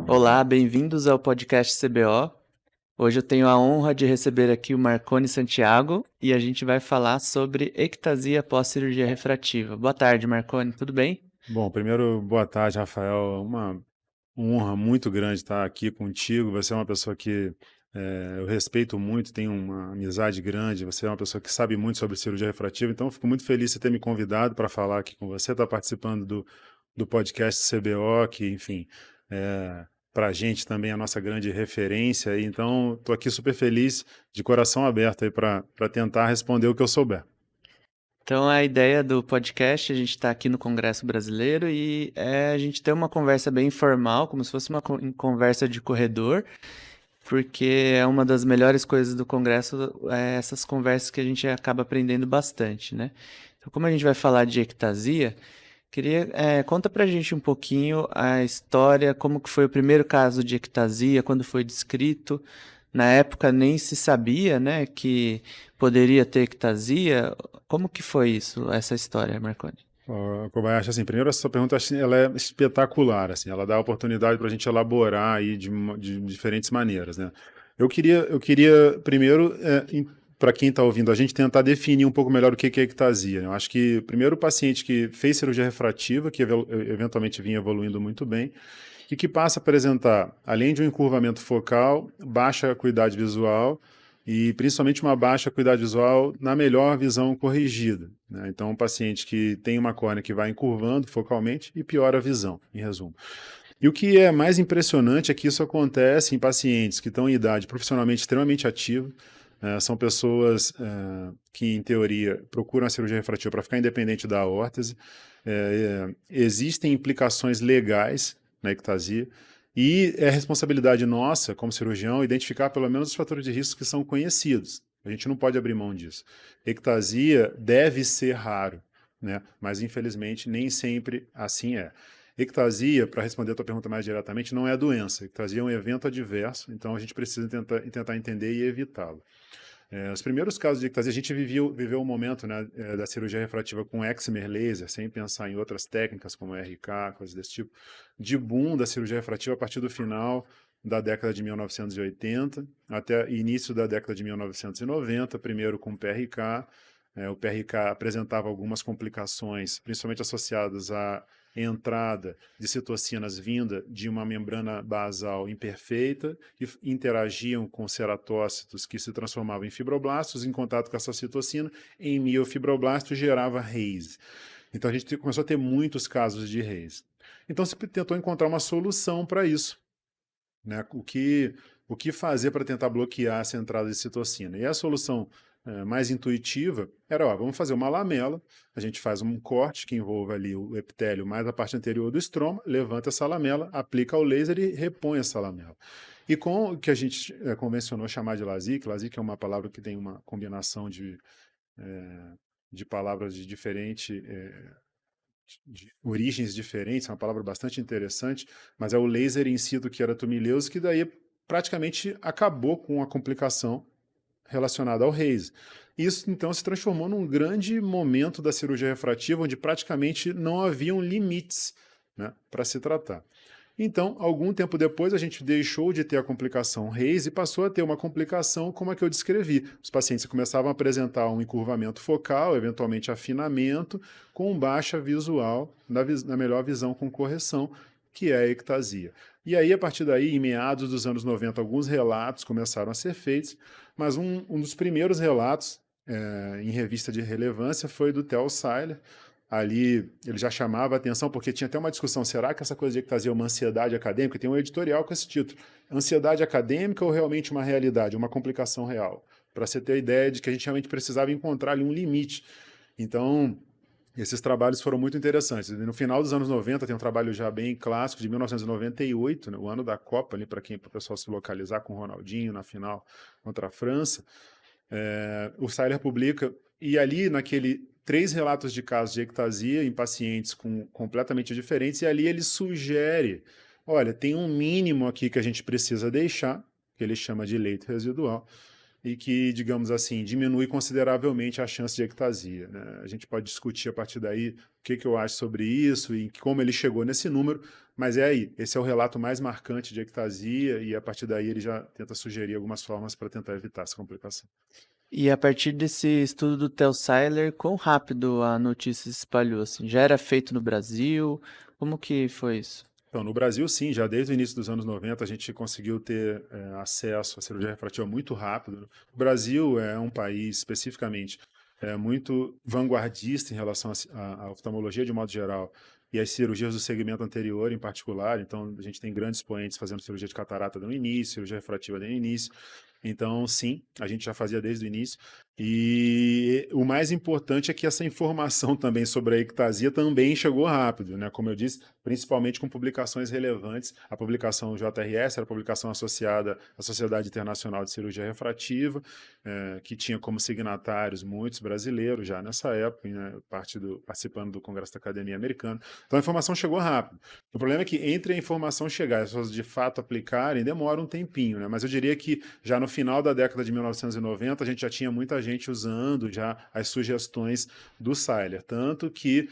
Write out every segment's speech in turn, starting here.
Olá, bem-vindos ao podcast CBO. Hoje eu tenho a honra de receber aqui o Marconi Santiago e a gente vai falar sobre ectasia pós-cirurgia refrativa. Boa tarde, Marconi, tudo bem? Bom, primeiro, boa tarde, Rafael. Uma honra muito grande estar aqui contigo. Você é uma pessoa que eu respeito muito, tenho uma amizade grande. Você é uma pessoa que sabe muito sobre cirurgia refrativa, então eu fico muito feliz de ter me convidado para falar aqui com você, estar participando do podcast CBO, que, enfim, para a gente também é a nossa grande referência. Então, estou aqui super feliz, de coração aberto aí para tentar responder o que eu souber. Então, a ideia do podcast, a gente está aqui no Congresso Brasileiro e a gente ter uma conversa bem informal, como se fosse uma conversa de corredor, porque é uma das melhores coisas do Congresso, essas conversas que a gente acaba aprendendo bastante, né? Então, como a gente vai falar de ectasia, conta pra gente um pouquinho a história, como que foi o primeiro caso de ectasia, quando foi descrito. Na época nem se sabia, né, que poderia ter ectasia. Como que foi isso, essa história, Marconi? Kobayashi, assim, primeiro essa sua pergunta, ela é espetacular, assim, ela dá a oportunidade para a gente elaborar aí de diferentes maneiras, né? Eu queria primeiro, para quem está ouvindo a gente, tentar definir um pouco melhor o que é ectasia, né? Eu acho que primeiro o paciente que fez cirurgia refrativa, que eventualmente vinha evoluindo muito bem, e que passa a apresentar, além de um encurvamento focal, baixa acuidade visual, e principalmente uma baixa acuidade visual na melhor visão corrigida, né? Então, um paciente que tem uma córnea que vai encurvando focalmente e piora a visão, em resumo. E o que é mais impressionante é que isso acontece em pacientes que estão em idade profissionalmente extremamente ativa, são pessoas que, em teoria, procuram a cirurgia refrativa para ficar independente da órtese. Existem implicações legais na ectasia, e é responsabilidade nossa, como cirurgião, identificar pelo menos os fatores de risco que são conhecidos. A gente não pode abrir mão disso. Ectasia deve ser raro, né? Mas infelizmente nem sempre assim é. Ectasia, para responder a tua pergunta mais diretamente, não é doença. Ectasia é um evento adverso, então a gente precisa tentar entender e evitá-lo. Os primeiros casos de ectasia, a gente viveu um momento, né, da cirurgia refrativa com excimer laser, sem pensar em outras técnicas como RK, coisas desse tipo, de boom da cirurgia refrativa a partir do final da década de 1980 até início da década de 1990, primeiro com o PRK. O PRK apresentava algumas complicações, principalmente associadas à entrada de citocinas vinda de uma membrana basal imperfeita, que interagiam com ceratócitos que se transformavam em fibroblastos, em contato com essa citocina, em miofibroblastos gerava RAISE. Então a gente começou a ter muitos casos de RAISE. Então se tentou encontrar uma solução para isso, né? O que fazer para tentar bloquear essa entrada de citocina? E a solução mais intuitiva era, vamos fazer uma lamela, a gente faz um corte que envolva ali o epitélio mais a parte anterior do estroma, levanta essa lamela, aplica o laser e repõe essa lamela. E com o que a gente convencionou chamar de LASIK, LASIK é uma palavra que tem uma combinação de palavras de de origens diferentes, é uma palavra bastante interessante, mas é o laser in situ queratomileuze, que daí praticamente acabou com a complicação relacionada ao RAISE. Isso, então, se transformou num grande momento da cirurgia refrativa, onde praticamente não haviam limites, né, para se tratar. Então, algum tempo depois, a gente deixou de ter a complicação RAISE e passou a ter uma complicação como a que eu descrevi. Os pacientes começavam a apresentar um encurvamento focal, eventualmente afinamento, com baixa visual, na melhor visão com correção, que é a ectasia. E aí, a partir daí, em meados dos anos 90, alguns relatos começaram a ser feitos, mas um dos primeiros relatos em revista de relevância foi do Theo Seiler. Ali ele já chamava a atenção, porque tinha até uma discussão, será que essa coisa de ectasia é uma ansiedade acadêmica? Tem um editorial com esse título, ansiedade acadêmica ou realmente uma realidade, uma complicação real? Para você ter a ideia de que a gente realmente precisava encontrar ali um limite. Então, esses trabalhos foram muito interessantes. No final dos anos 90, tem um trabalho já bem clássico, de 1998, né, o ano da Copa, para o pessoal se localizar, com o Ronaldinho na final contra a França. O Seiler publica, e ali naquele 3 relatos de casos de ectasia em pacientes completamente diferentes, e ali ele sugere, olha, tem um mínimo aqui que a gente precisa deixar, que ele chama de leito residual, e que, digamos assim, diminui consideravelmente a chance de ectasia, né? A gente pode discutir a partir daí o que eu acho sobre isso e como ele chegou nesse número, mas é aí, esse é o relato mais marcante de ectasia e a partir daí ele já tenta sugerir algumas formas para tentar evitar essa complicação. E a partir desse estudo do Theo Seiler, quão rápido a notícia se espalhou? Assim, já era feito no Brasil? Como que foi isso? Então, no Brasil, sim, já desde o início dos anos 90 a gente conseguiu ter acesso à cirurgia refrativa muito rápido. O Brasil é um país, especificamente, muito vanguardista em relação à oftalmologia de modo geral e às cirurgias do segmento anterior em particular. Então, a gente tem grandes expoentes fazendo cirurgia de catarata no início, cirurgia refrativa no início. Então, sim, a gente já fazia desde o início. E o mais importante é que essa informação também sobre a ectasia também chegou rápido, né? Como eu disse, principalmente com publicações relevantes. A publicação JRS era a publicação associada à Sociedade Internacional de Cirurgia Refrativa, que tinha como signatários muitos brasileiros já nessa época, né? Participando do Congresso da Academia Americana. Então a informação chegou rápido. O problema é que entre a informação chegar e as pessoas de fato aplicarem, demora um tempinho, né? Mas eu diria que já no final da década de 1990, a gente já tinha muita gente usando já as sugestões do Seiler. Tanto que,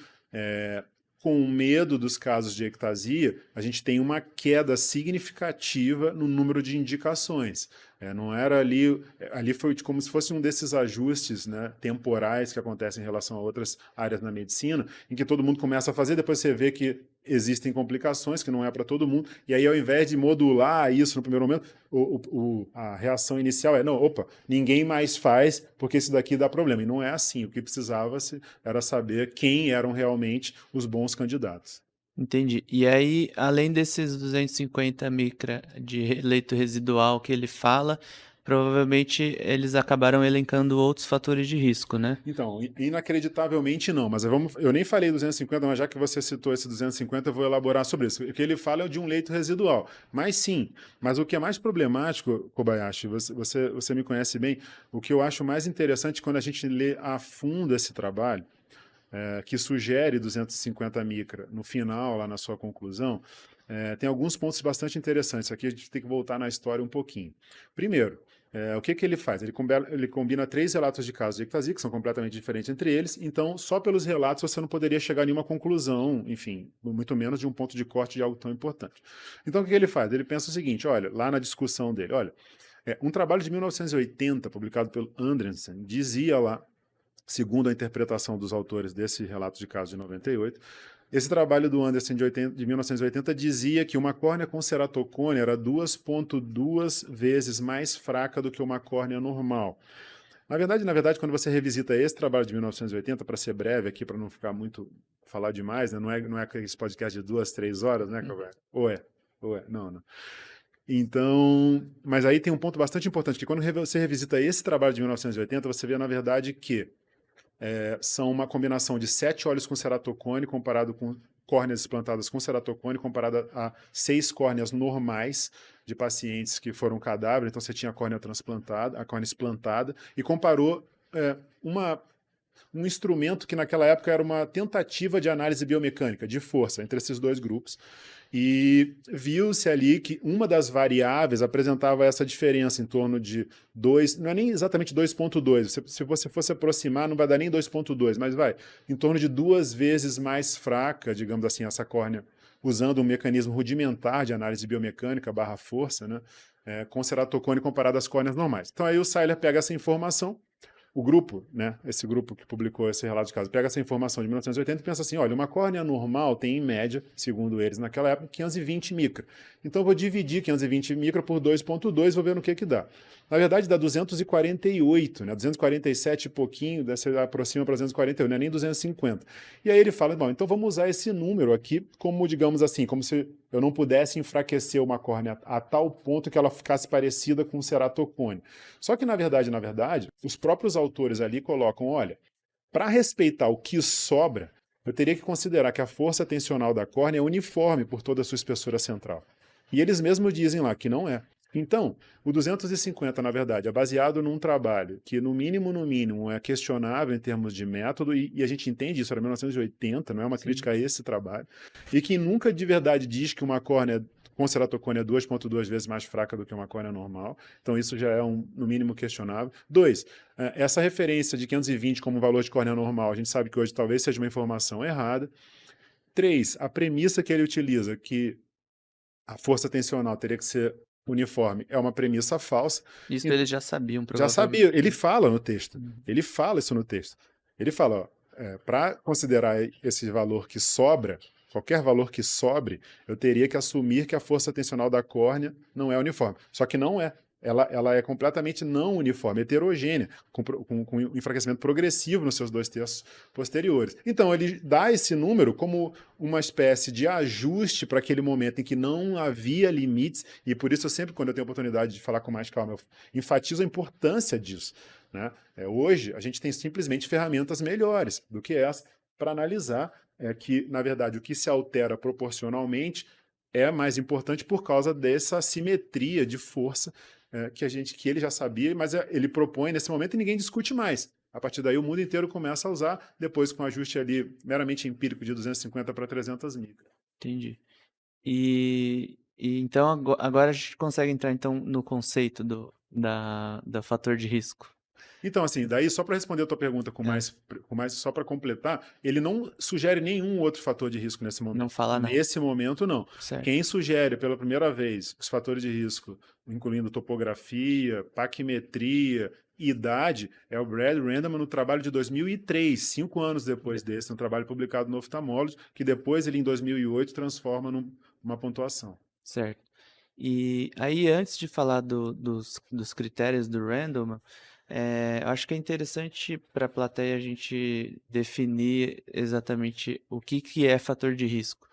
com medo dos casos de ectasia, a gente tem uma queda significativa no número de indicações. Não era ali foi como se fosse um desses ajustes, né, temporais que acontecem em relação a outras áreas na medicina, em que todo mundo começa a fazer, depois você vê que existem complicações, que não é para todo mundo, e aí ao invés de modular isso no primeiro momento, a reação inicial é, não, opa, ninguém mais faz porque isso daqui dá problema. E não é assim, o que precisava era saber quem eram realmente os bons candidatos. Entendi. E aí, além desses 250 micra de leito residual que ele fala, provavelmente eles acabaram elencando outros fatores de risco, né? Então, inacreditavelmente não, mas eu nem falei 250, mas já que você citou esse 250, eu vou elaborar sobre isso. O que ele fala é de um leito residual, mas sim, mas o que é mais problemático, Kobayashi, você me conhece bem, o que eu acho mais interessante quando a gente lê a fundo esse trabalho, que sugere 250 micra no final, lá na sua conclusão, tem alguns pontos bastante interessantes. Aqui a gente tem que voltar na história um pouquinho. Primeiro, o que ele faz? Ele combina 3 relatos de casos de ectasia, que são completamente diferentes entre eles, então só pelos relatos você não poderia chegar a nenhuma conclusão, enfim, muito menos de um ponto de corte de algo tão importante. Então o que ele faz? Ele pensa o seguinte, olha, lá na discussão dele, olha, um trabalho de 1980, publicado pelo Andrensen, dizia lá, segundo a interpretação dos autores desse relato de caso de 98, esse trabalho do Anderson de 1980 dizia que uma córnea com ceratocone era 2,2 vezes mais fraca do que uma córnea normal. Na verdade, quando você revisita esse trabalho de 1980, para ser breve aqui, para não ficar muito, falar demais, né? Não é aquele podcast de 2, 3 horas, né, Calvé? Ou é? Não. Então, mas aí tem um ponto bastante importante, que quando você revisita esse trabalho de 1980, você vê, na verdade, que são uma combinação de 7 óleos com ceratocone comparado com córneas implantadas com ceratocone comparada a 6 córneas normais de pacientes que foram cadáver. Então você tinha a córnea transplantada, a córnea explantada, e comparou um instrumento que naquela época era uma tentativa de análise biomecânica, de força, entre esses dois grupos. E viu-se ali que uma das variáveis apresentava essa diferença em torno de 2, não é nem exatamente 2,2, se você fosse aproximar não vai dar nem 2,2, mas vai, em torno de 2 vezes mais fraca, digamos assim, essa córnea, usando um mecanismo rudimentar de análise biomecânica / força, né, com ceratocone comparado às córneas normais. Então aí o Seiler pega essa informação, o grupo, né, esse grupo que publicou esse relato de caso, pega essa informação de 1980 e pensa assim, olha, uma córnea normal tem em média, segundo eles naquela época, 520 micra. Então eu vou dividir 520 micra por 2,2 e vou ver no que dá. Na verdade dá 248, né, 247 e pouquinho, você aproxima para 248, não é nem 250. E aí ele fala, bom, então vamos usar esse número aqui como, digamos assim, como se eu não pudesse enfraquecer uma córnea a tal ponto que ela ficasse parecida com um ceratocone. Só que, na verdade, os próprios autores ali colocam, olha, para respeitar o que sobra, eu teria que considerar que a força tensional da córnea é uniforme por toda a sua espessura central. E eles mesmos dizem lá que não é. Então, o 250, na verdade, é baseado num trabalho que, no mínimo, é questionável em termos de método, e a gente entende isso, era 1980, não é uma crítica a esse trabalho, e que nunca de verdade diz que uma córnea com ceratocônia 2,2 vezes mais fraca do que uma córnea normal. Então isso já é, no mínimo, questionável. 2, essa referência de 520 como valor de córnea normal, a gente sabe que hoje talvez seja uma informação errada. 3, a premissa que ele utiliza, que a força tensional teria que ser uniforme, é uma premissa falsa. Isso eles já sabiam, Já provavelmente. sabia, ele fala no texto. Ele fala isso no texto. Ele fala, para considerar esse valor que sobra, qualquer valor que sobre, eu teria que assumir que a força tensional da córnea não é uniforme. Só que não é. Ela é completamente não uniforme, heterogênea, com enfraquecimento progressivo nos seus 2/3 posteriores. Então, ele dá esse número como uma espécie de ajuste para aquele momento em que não havia limites, e por isso eu sempre, quando eu tenho oportunidade de falar com mais calma, eu enfatizo a importância disso, né? Hoje, a gente tem simplesmente ferramentas melhores do que essa para analisar que, na verdade, o que se altera proporcionalmente é mais importante por causa dessa assimetria de força que ele já sabia, mas ele propõe nesse momento e ninguém discute mais. A partir daí o mundo inteiro começa a usar, depois com um ajuste ali meramente empírico de 250 para 300 micras. Entendi. E então agora a gente consegue entrar então no conceito da fator de risco. Então, assim, daí só para responder a tua pergunta só para completar, ele não sugere nenhum outro fator de risco nesse momento. Não fala nada. Nesse momento, não. Certo. Quem sugere pela primeira vez os fatores de risco, incluindo topografia, paquimetria, idade, é o Brad Randleman no trabalho de 2003, 5 anos depois desse, no trabalho publicado no Ophthalmology, que depois ele, em 2008, transforma numa pontuação. Certo. E aí, antes de falar dos critérios do Randleman, eu acho que é interessante para a plateia a gente definir exatamente o que é fator de risco.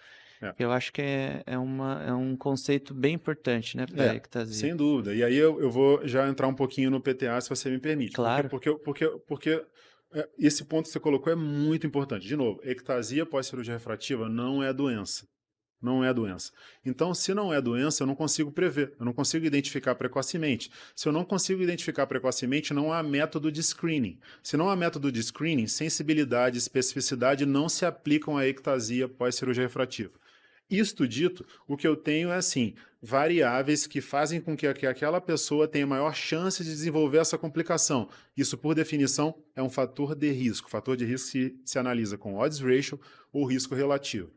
Eu acho que é um conceito bem importante, né, para a ectasia. Sem dúvida. E aí eu vou já entrar um pouquinho no PTA, se você me permite. Claro. Porque esse ponto que você colocou é muito importante. De novo, ectasia pós-cirurgia refrativa não é doença. Não é doença. Então, se não é doença, eu não consigo prever, eu não consigo identificar precocemente. Se eu não consigo identificar precocemente, não há método de screening. Se não há método de screening, sensibilidade e especificidade não se aplicam à ectasia pós-cirurgia refrativa. Isto dito, o que eu tenho é assim, variáveis que fazem com que aquela pessoa tenha maior chance de desenvolver essa complicação. Isso, por definição, é um fator de risco. Fator de risco se analisa com odds ratio ou risco relativo.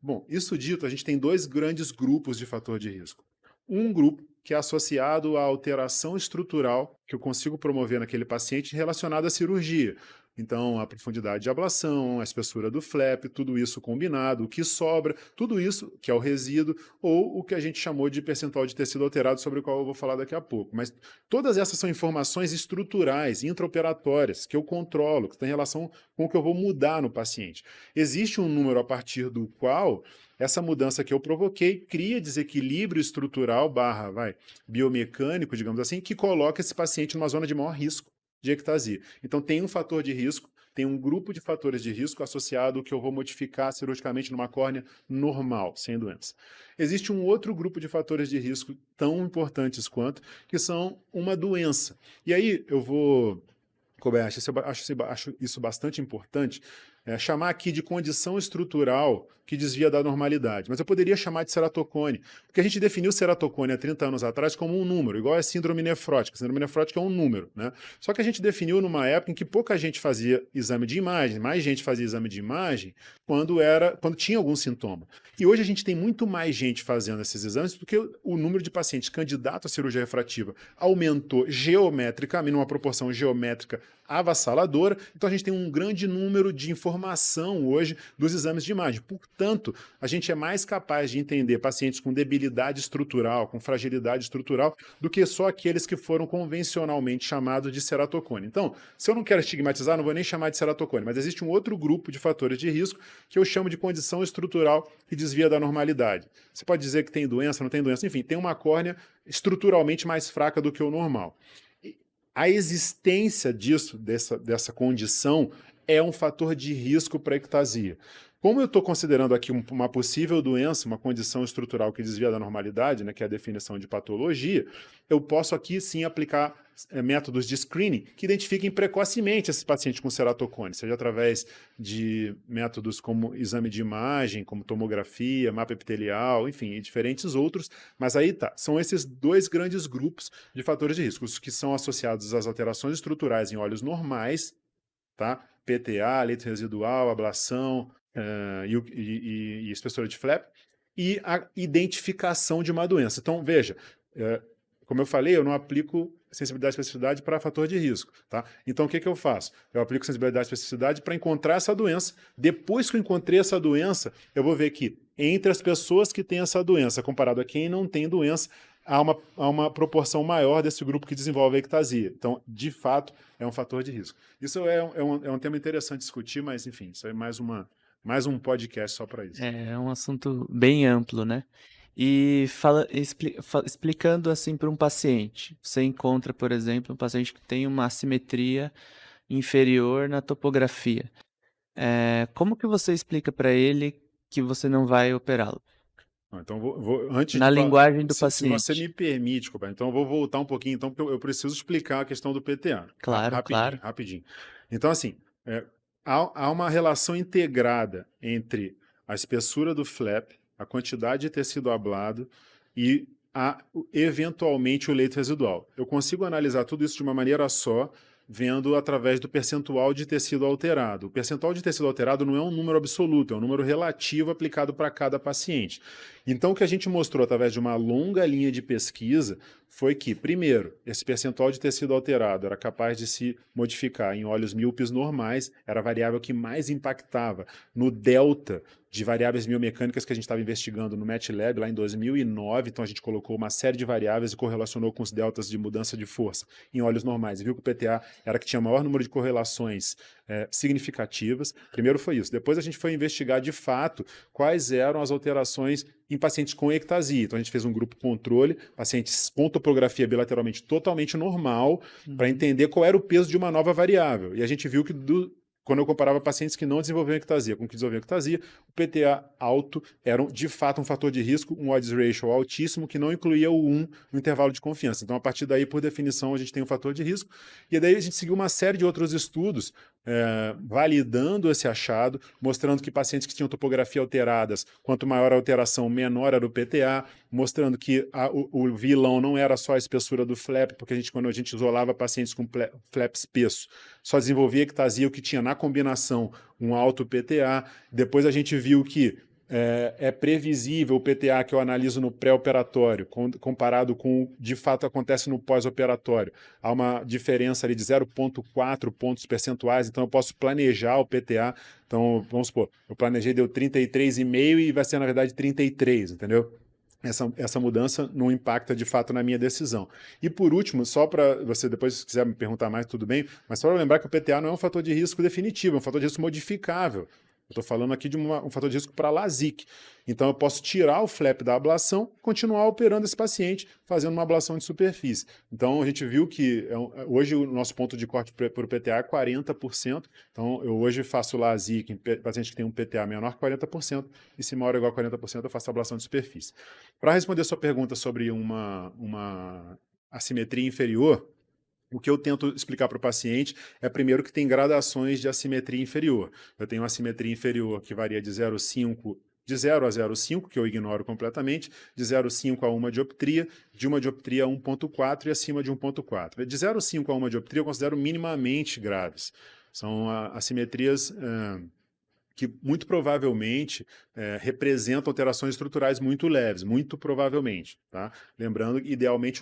Bom, isso dito, a gente tem 2 grandes grupos de fator de risco. Um grupo que é associado à alteração estrutural que eu consigo promover naquele paciente relacionado à cirurgia. Então, a profundidade de ablação, a espessura do flap, tudo isso combinado, o que sobra, tudo isso que é o resíduo, ou o que a gente chamou de percentual de tecido alterado, sobre o qual eu vou falar daqui a pouco. Mas todas essas são informações estruturais, intraoperatórias, que eu controlo, que têm relação com o que eu vou mudar no paciente. Existe um número a partir do qual essa mudança que eu provoquei cria desequilíbrio estrutural biomecânico, digamos assim, que coloca esse paciente numa zona de maior risco de ectasia. Então tem um fator de risco, tem um grupo de fatores de risco associado que eu vou modificar cirurgicamente numa córnea normal, sem doença. Existe um outro grupo de fatores de risco tão importantes quanto, que são uma doença. E aí eu vou, Kobayashi, acho isso bastante importante, chamar aqui de condição estrutural que desvia da normalidade. Mas eu poderia chamar de ceratocone, porque a gente definiu ceratocone há 30 anos atrás como um número, igual a síndrome nefrótica. Síndrome nefrótica é um número, né? Só que a gente definiu numa época em que pouca gente fazia exame de imagem, mais gente fazia exame de imagem quando tinha algum sintoma. E hoje a gente tem muito mais gente fazendo esses exames porque o número de pacientes candidatos à cirurgia refrativa aumentou geometricamente, numa proporção geométrica avassaladora. Então a gente tem um grande número de informação hoje dos exames de imagem. Portanto, a gente é mais capaz de entender pacientes com debilidade estrutural, com fragilidade estrutural, do que só aqueles que foram convencionalmente chamados de ceratocone. Então, se eu não quero estigmatizar, não vou nem chamar de ceratocone, mas existe um outro grupo de fatores de risco que eu chamo de condição estrutural que desvia da normalidade. Você pode dizer que tem doença, não tem doença, enfim, tem uma córnea estruturalmente mais fraca do que o normal. A existência dessa condição é um fator de risco para a ectasia. Como eu estou considerando aqui uma possível doença, uma condição estrutural que desvia da normalidade, né, que é a definição de patologia, eu posso aqui sim aplicar métodos de screening que identifiquem precocemente esses pacientes com ceratocone, seja através de métodos como exame de imagem, como tomografia, mapa epitelial, enfim, e diferentes outros, mas aí são esses dois grandes grupos de fatores de risco, os que são associados às alterações estruturais em olhos normais, tá? PTA, leito residual, ablação e espessura de flap, e a identificação de uma doença. Então, veja, como eu falei, eu não aplico sensibilidade e especificidade para fator de risco, tá? Então, o que eu faço? Eu aplico sensibilidade e especificidade para encontrar essa doença. Depois que eu encontrei essa doença, eu vou ver que entre as pessoas que têm essa doença, comparado a quem não tem doença, há uma proporção maior desse grupo que desenvolve a ectasia. Então, de fato, é um fator de risco. Isso é um tema interessante discutir, mas, enfim, isso é mais um podcast só para isso. É um assunto bem amplo, né? E explicando assim para um paciente, você encontra, por exemplo, um paciente que tem uma assimetria inferior na topografia. Como que você explica para ele que você não vai operá-lo? Então, antes Na linguagem do se paciente. você me permite, Cobar, então eu vou voltar um pouquinho, então, porque eu preciso explicar a questão do PTA. Claro, claro. Rapidinho. Então, assim, há uma relação integrada entre a espessura do flap, a quantidade de tecido ablado e eventualmente o leito residual. Eu consigo analisar tudo isso de uma maneira só, vendo através do percentual de tecido alterado. O percentual de tecido alterado não é um número absoluto, é um número relativo aplicado para cada paciente. Então, o que a gente mostrou através de uma longa linha de pesquisa foi que, primeiro, esse percentual de tecido alterado era capaz de se modificar em olhos míopes normais, era a variável que mais impactava no delta de variáveis biomecânicas que a gente estava investigando no MATLAB lá em 2009, então a gente colocou uma série de variáveis e correlacionou com os deltas de mudança de força em olhos normais, e viu que o PTA era que tinha maior número de correlações significativas. Primeiro foi isso. Depois a gente foi investigar de fato quais eram as alterações em pacientes com ectasia. Então a gente fez um grupo controle, pacientes com topografia bilateralmente totalmente normal, para entender qual era o peso de uma nova variável. E a gente viu que quando eu comparava pacientes que não desenvolviam ectasia com que desenvolviam ectasia, o PTA alto era de fato um fator de risco, um odds ratio altíssimo, que não incluía o 1 no intervalo de confiança. Então, a partir daí, por definição, a gente tem um fator de risco. E daí a gente seguiu uma série de outros estudos validando esse achado, mostrando que pacientes que tinham topografia alteradas, quanto maior a alteração, menor era o PTA, mostrando que o vilão não era só a espessura do flap, porque quando a gente isolava pacientes com flap espesso, só desenvolvia ectasia o que tinha na combinação um alto PTA. Depois a gente viu que é previsível o PTA que eu analiso no pré-operatório, comparado com o que de fato acontece no pós-operatório. Há uma diferença ali de 0,4 pontos percentuais, então eu posso planejar o PTA. Então, vamos supor, eu planejei, deu 33,5 e vai ser, na verdade, 33, entendeu? Essa mudança não impacta de fato na minha decisão. E por último, só para você depois, se quiser me perguntar mais, tudo bem, mas só para lembrar que o PTA não é um fator de risco definitivo, é um fator de risco modificável. Eu estou falando aqui de um fator de risco para LASIK. Então eu posso tirar o flap da ablação e continuar operando esse paciente, fazendo uma ablação de superfície. Então a gente viu que hoje o nosso ponto de corte por PTA é 40%. Então eu hoje faço LASIK em paciente que tem um PTA menor que 40%, e se maior ou igual a 40% eu faço ablação de superfície. Para responder a sua pergunta sobre uma assimetria inferior, o que eu tento explicar para o paciente é, primeiro, que tem gradações de assimetria inferior. Eu tenho uma assimetria inferior que varia de 0 a 0,5, que eu ignoro completamente, de 0,5 a 1 dioptria, de 1 dioptria a 1,4 e acima de 1,4. De 0,5 a 1 dioptria eu considero minimamente graves. São assimetrias que muito provavelmente representam alterações estruturais muito leves, muito provavelmente. Tá? Lembrando, idealmente,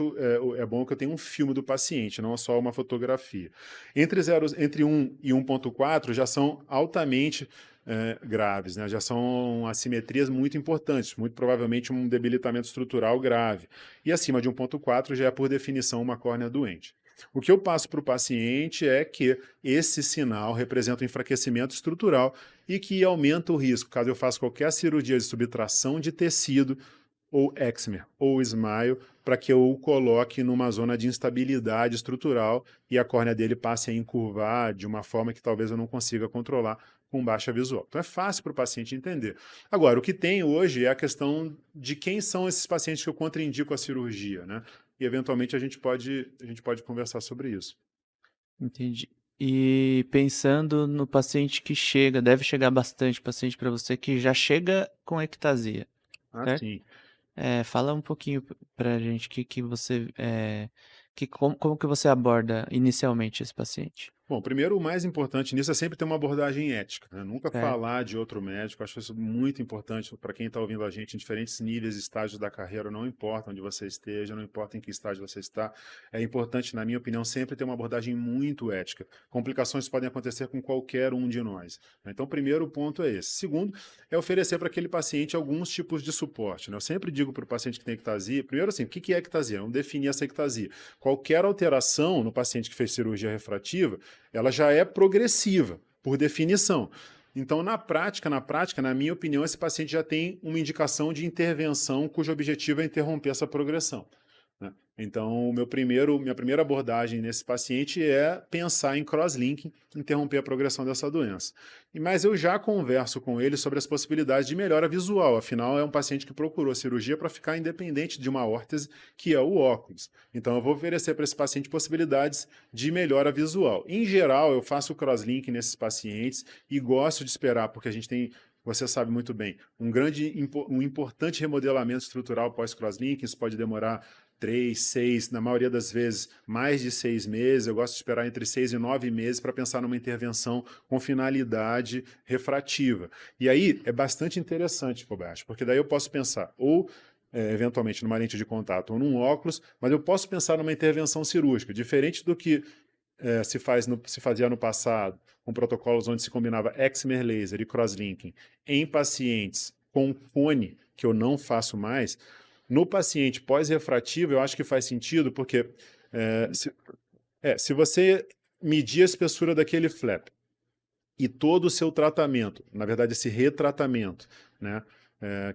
é bom que eu tenha um filme do paciente, não só uma fotografia. Entre 1 e 1,4 já são altamente graves, né? Já são assimetrias muito importantes, muito provavelmente um debilitamento estrutural grave. E acima de 1,4 já é, por definição, uma córnea doente. O que eu passo para o paciente é que esse sinal representa um enfraquecimento estrutural e que aumenta o risco, caso eu faça qualquer cirurgia de subtração de tecido, ou excimer, ou smile, para que eu o coloque numa zona de instabilidade estrutural e a córnea dele passe a encurvar de uma forma que talvez eu não consiga controlar com baixa visual. Então é fácil para o paciente entender. Agora, o que tem hoje é a questão de quem são esses pacientes que eu contraindico a cirurgia, né? e eventualmente a gente pode conversar sobre isso. Entendi. E pensando no paciente que chega, deve chegar bastante paciente para você que já chega com ectasia, Ah, certo? sim. Fala um pouquinho pra gente como que você aborda inicialmente esse paciente, Bom, primeiro, o mais importante nisso é sempre ter uma abordagem ética, né? Nunca certo? falar de outro médico. Acho isso muito importante para quem está ouvindo a gente em diferentes níveis e estágios da carreira, não importa onde você esteja, não importa em que estágio você está. É importante, na minha opinião, sempre ter uma abordagem muito ética. Complicações podem acontecer com qualquer um de nós, né? Então, primeiro ponto é esse. Segundo, é oferecer para aquele paciente alguns tipos de suporte, né? Eu sempre digo para o paciente que tem ectasia, primeiro assim, o que é ectasia? Vamos definir essa ectasia. Qualquer alteração no paciente que fez cirurgia refrativa, ela já é progressiva, por definição. Então, na prática, na minha opinião, esse paciente já tem uma indicação de intervenção cujo objetivo é interromper essa progressão, né? Então, minha primeira abordagem nesse paciente é pensar em cross-linking, interromper a progressão dessa doença. Mas eu já converso com ele sobre as possibilidades de melhora visual, afinal é um paciente que procurou cirurgia para ficar independente de uma órtese, que é o óculos. Então eu vou oferecer para esse paciente possibilidades de melhora visual. Em geral, eu faço cross-link nesses pacientes e gosto de esperar, porque a gente tem, você sabe muito bem, um importante remodelamento estrutural pós-cross-link. Isso pode demorar 3, 6, na maioria das vezes, mais de 6 meses. Eu gosto de esperar entre 6 e 9 meses para pensar numa intervenção com finalidade refrativa. E aí é bastante interessante, Kobayashi, porque daí eu posso pensar eventualmente numa lente de contato ou num óculos, mas eu posso pensar numa intervenção cirúrgica, diferente do que se fazia no passado, com protocolos onde se combinava excimer laser e crosslinking em pacientes com cone, que eu não faço mais. No paciente pós-refrativo, eu acho que faz sentido, porque se você medir a espessura daquele flap e todo o seu tratamento, na verdade esse retratamento, né,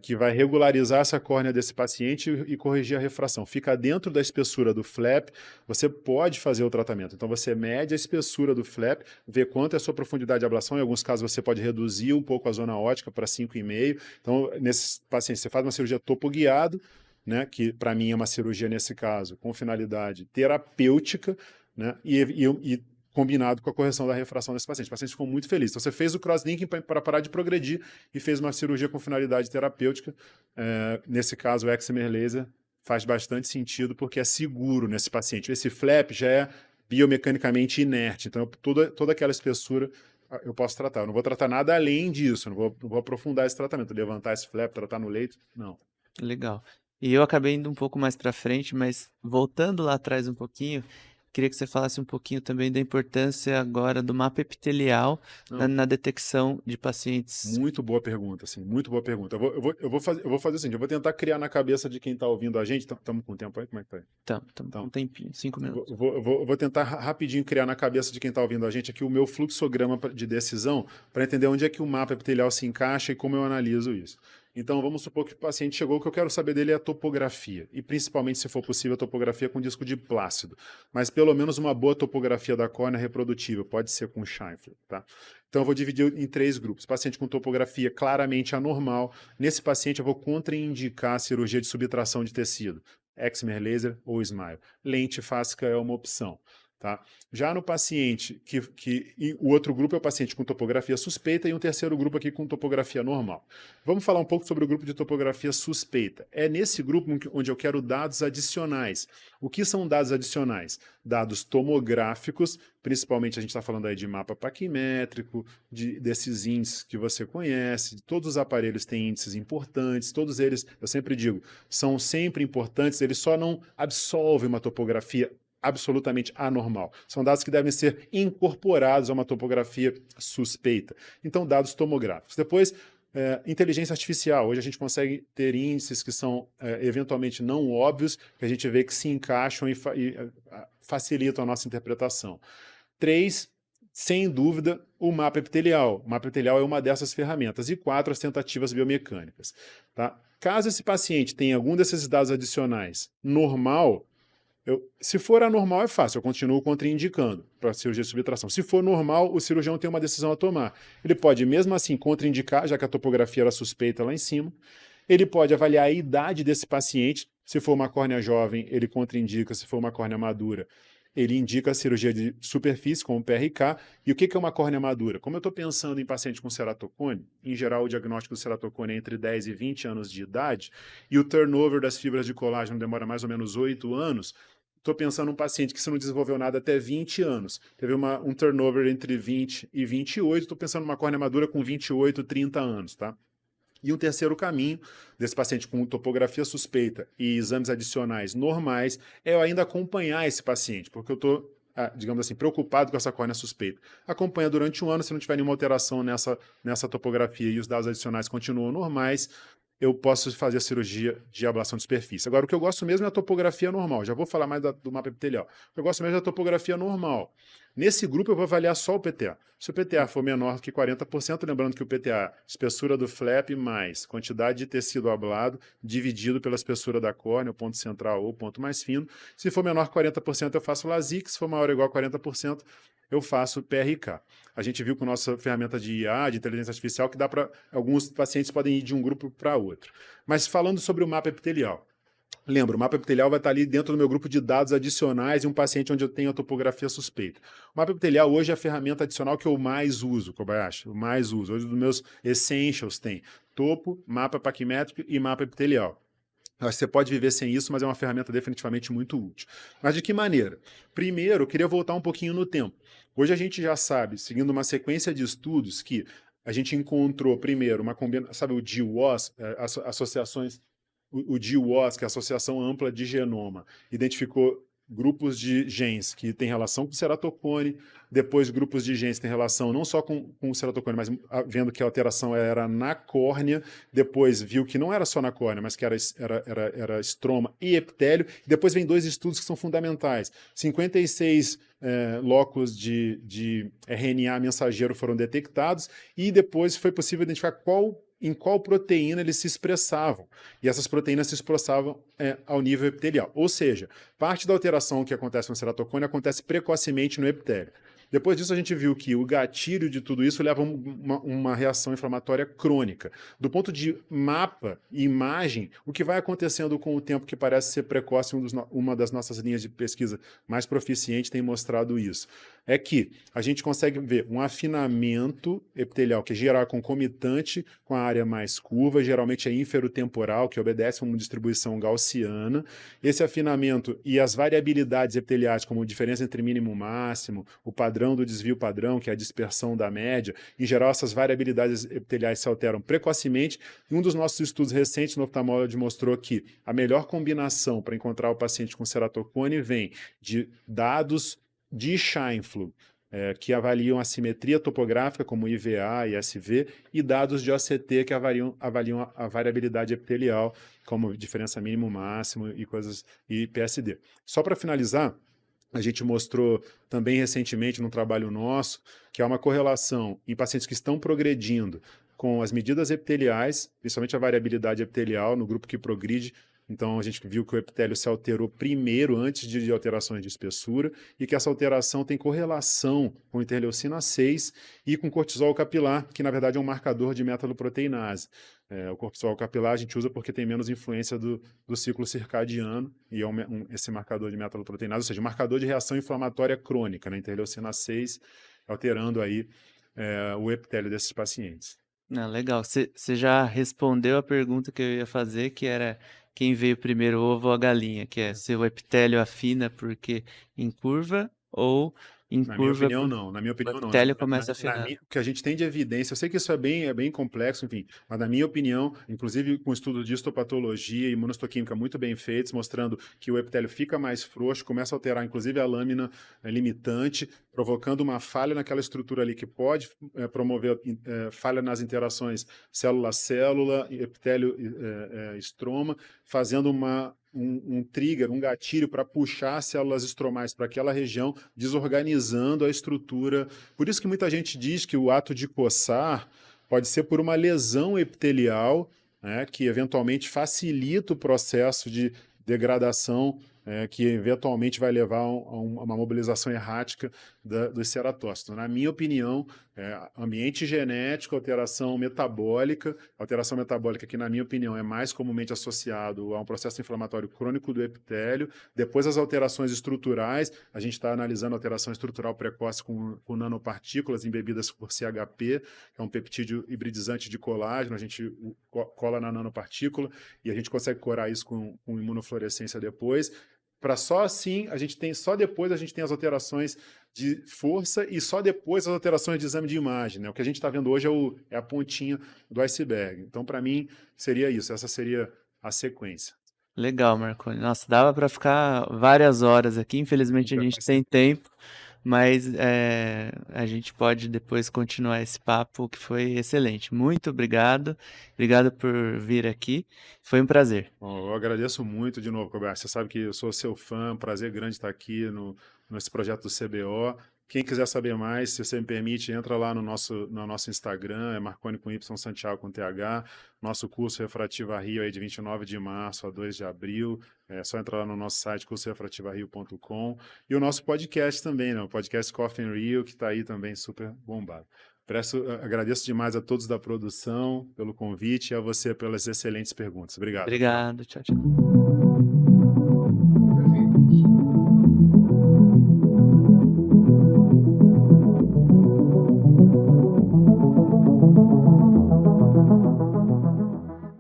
que vai regularizar essa córnea desse paciente e corrigir a refração, fica dentro da espessura do flap, você pode fazer o tratamento. Então você mede a espessura do flap, vê quanto é a sua profundidade de ablação. Em alguns casos você pode reduzir um pouco a zona ótica para 5,5. Então nesses pacientes você faz uma cirurgia topo-guiado, né, que para mim é uma cirurgia nesse caso com finalidade terapêutica, né, e combinado com a correção da refração desse paciente. O paciente ficou muito feliz. Então, você fez o crosslinking para parar de progredir e fez uma cirurgia com finalidade terapêutica. Nesse caso, o excimer laser faz bastante sentido porque é seguro nesse paciente. Esse flap já é biomecanicamente inerte, então toda aquela espessura eu posso tratar. Eu não vou tratar nada além disso, não vou aprofundar esse tratamento, levantar esse flap, tratar no leito, não. Legal. E eu acabei indo um pouco mais para frente, mas voltando lá atrás um pouquinho, queria que você falasse um pouquinho também da importância agora do mapa epitelial na detecção de pacientes. Muito boa pergunta, assim, muito boa pergunta. Eu vou fazer assim, eu vou tentar criar na cabeça de quem está ouvindo a gente. Estamos com tempo aí? Como é que tá aí? Estamos Então, um tempinho, 5 minutos. eu vou tentar rapidinho criar na cabeça de quem está ouvindo a gente aqui o meu fluxograma de decisão para entender onde é que o mapa epitelial se encaixa e como eu analiso isso. Então, vamos supor que o paciente chegou, o que eu quero saber dele é a topografia, e principalmente, se for possível, a topografia com disco de plácido, mas pelo menos uma boa topografia da córnea reprodutível, pode ser com Scheinfeld, tá? Então, eu vou dividir em 3 grupos. Paciente com topografia claramente anormal, nesse paciente eu vou contraindicar a cirurgia de subtração de tecido, excimer laser ou SMILE. Lente fáscica é uma opção, tá? Já no paciente, o outro grupo é o paciente com topografia suspeita e um terceiro grupo aqui com topografia normal. Vamos falar um pouco sobre o grupo de topografia suspeita. É nesse grupo onde eu quero dados adicionais. O que são dados adicionais? Dados tomográficos, principalmente a gente está falando aí de mapa paquimétrico, desses índices que você conhece. Todos os aparelhos têm índices importantes, todos eles, eu sempre digo, são sempre importantes, eles só não absolvem uma topografia absolutamente anormal. São dados que devem ser incorporados a uma topografia suspeita. Então, dados tomográficos. Depois, inteligência artificial. Hoje a gente consegue ter índices que são eventualmente não óbvios, que a gente vê que se encaixam e facilitam a nossa interpretação. 3, sem dúvida, o mapa epitelial. O mapa epitelial é uma dessas ferramentas. E 4, as tentativas biomecânicas. Tá? Caso esse paciente tenha algum desses dados adicionais normal, se for anormal é fácil, eu continuo contraindicando para cirurgia de subtração. Se for normal, o cirurgião tem uma decisão a tomar. Ele pode mesmo assim contraindicar, já que a topografia era suspeita lá em cima. Ele pode avaliar a idade desse paciente. Se for uma córnea jovem, ele contraindica. Se for uma córnea madura, ele indica a cirurgia de superfície, como PRK. E o que é uma córnea madura? Como eu estou pensando em paciente com ceratocone, em geral o diagnóstico do ceratocone é entre 10 e 20 anos de idade, e o turnover das fibras de colágeno demora mais ou menos 8 anos, estou pensando em um paciente que se não desenvolveu nada até 20 anos, teve um turnover entre 20 e 28, estou pensando numa córnea madura com 28, 30 anos, tá? E um terceiro caminho desse paciente com topografia suspeita e exames adicionais normais é eu ainda acompanhar esse paciente, porque eu estou, digamos assim, preocupado com essa córnea suspeita. Acompanha durante um ano, se não tiver nenhuma alteração nessa topografia e os dados adicionais continuam normais, eu posso fazer a cirurgia de ablação de superfície. Agora, o que eu gosto mesmo é a topografia normal. Já vou falar mais do mapa epitelial. O que eu gosto mesmo é a topografia normal. Nesse grupo, eu vou avaliar só o PTA. Se o PTA for menor que 40%, lembrando que o PTA, espessura do flap mais quantidade de tecido ablado, dividido pela espessura da córnea, o ponto central ou o ponto mais fino. Se for menor que 40%, eu faço LASIK. Se for maior ou igual a 40%, eu faço PRK. A gente viu com nossa ferramenta de IA, de inteligência artificial, que dá para alguns pacientes podem ir de um grupo para outro. Mas falando sobre o mapa epitelial, lembra, o mapa epitelial vai estar ali dentro do meu grupo de dados adicionais e um paciente onde eu tenho a topografia suspeita. O mapa epitelial hoje é a ferramenta adicional que eu mais uso, Kobayashi, eu mais uso. Hoje dos meus essentials tem topo, mapa paquimétrico e mapa epitelial. Acho que você pode viver sem isso, mas é uma ferramenta definitivamente muito útil. Mas de que maneira? Primeiro, eu queria voltar um pouquinho no tempo. Hoje a gente já sabe, seguindo uma sequência de estudos, que a gente encontrou primeiro uma combinação, sabe o GWAS, associações, o GWAS, que é a Associação Ampla de Genoma, identificou grupos de genes que têm relação com o ceratocone, depois grupos de genes que têm relação não só com o ceratocone, mas vendo que a alteração era na córnea, depois viu que não era só na córnea, mas que era estroma e epitélio, depois vem dois estudos que são fundamentais. 56 locos de RNA mensageiro foram detectados e depois foi possível identificar em qual proteína eles se expressavam. E essas proteínas se expressavam ao nível epitelial. Ou seja, parte da alteração que acontece no ceratocone acontece precocemente no epitélio. Depois disso, a gente viu que o gatilho de tudo isso leva a uma reação inflamatória crônica. Do ponto de mapa e imagem, o que vai acontecendo com o tempo que parece ser precoce, uma das nossas linhas de pesquisa mais proficiente tem mostrado isso, é que a gente consegue ver um afinamento epitelial que é geral concomitante com a área mais curva, geralmente é inferotemporal, que obedece a uma distribuição gaussiana. Esse afinamento e as variabilidades epiteliais, como a diferença entre mínimo e máximo, o padrão do desvio padrão, que é a dispersão da média, em geral essas variabilidades epiteliais se alteram precocemente. E um dos nossos estudos recentes no oftalmologia mostrou que a melhor combinação para encontrar o paciente com ceratocone vem de dados de Scheinflug, que avaliam a simetria topográfica, como IVA e SV, e dados de OCT que avaliam a variabilidade epitelial, como diferença mínimo-máximo e PSD. Só para finalizar, a gente mostrou também recentemente num trabalho nosso que há uma correlação em pacientes que estão progredindo com as medidas epiteliais, principalmente a variabilidade epitelial no grupo que progride. Então, a gente viu que o epitélio se alterou primeiro, antes de alterações de espessura, e que essa alteração tem correlação com interleucina 6 e com cortisol capilar, que na verdade é um marcador de metaloproteinase. O cortisol capilar a gente usa porque tem menos influência do ciclo circadiano, e é esse marcador de metaloproteinase, ou seja, um marcador de reação inflamatória crônica, né, interleucina 6, alterando aí o epitélio desses pacientes. Legal. Você já respondeu a pergunta que eu ia fazer, que era quem veio primeiro, o ovo ou a galinha, que é se o epitélio afina porque em curva ou em Na minha curva opinião, porque não. Na minha o opinião, não. epitélio começa a afinar. O que a gente tem de evidência, eu sei que isso é bem complexo, enfim, mas na minha opinião, inclusive com estudos de histopatologia e imunohistoquímica muito bem feitos, mostrando que o epitélio fica mais frouxo, começa a alterar, inclusive, a lâmina limitante, provocando uma falha naquela estrutura ali que pode promover falha nas interações célula-célula, epitélio-estroma, fazendo um trigger, um gatilho para puxar células estromais para aquela região, desorganizando a estrutura. Por isso que muita gente diz que o ato de coçar pode ser por uma lesão epitelial, né, que eventualmente facilita o processo de degradação, que eventualmente vai levar a uma mobilização errática dos ceratócitos. Na minha opinião, Ambiente genético, alteração metabólica que, na minha opinião, é mais comumente associado a um processo inflamatório crônico do epitélio. Depois, as alterações estruturais, a gente está analisando alteração estrutural precoce com nanopartículas embebidas por CHP, que é um peptídeo hibridizante de colágeno, a gente cola na nanopartícula e a gente consegue curar isso com imunofluorescência depois. Para só depois a gente tem as alterações de força e só depois as alterações de exame de imagem, né? O que a gente está vendo hoje é a pontinha do iceberg. Então, para mim, seria isso. Essa seria a sequência. Legal, Marconi. Nossa, dava para ficar várias horas aqui. Infelizmente a gente tem tempo, mas a gente pode depois continuar esse papo que foi excelente. Muito obrigado. Obrigado por vir aqui. Foi um prazer. Bom, eu agradeço muito de novo, Roberto. Você sabe que eu sou seu fã, prazer grande estar aqui nesse projeto do CBO. Quem quiser saber mais, se você me permite, entra lá no nosso Instagram, é Marconi com Y, Santiago com TH. Nosso curso Refrativa Rio é de 29 de março a 2 de abril. É só entrar lá no nosso site, cursorefrativario.com. E o nosso podcast também, né? O podcast Coffee and Rio, que está aí também super bombado. Agradeço demais a todos da produção pelo convite e a você pelas excelentes perguntas. Obrigado. Obrigado. Tchau, tchau.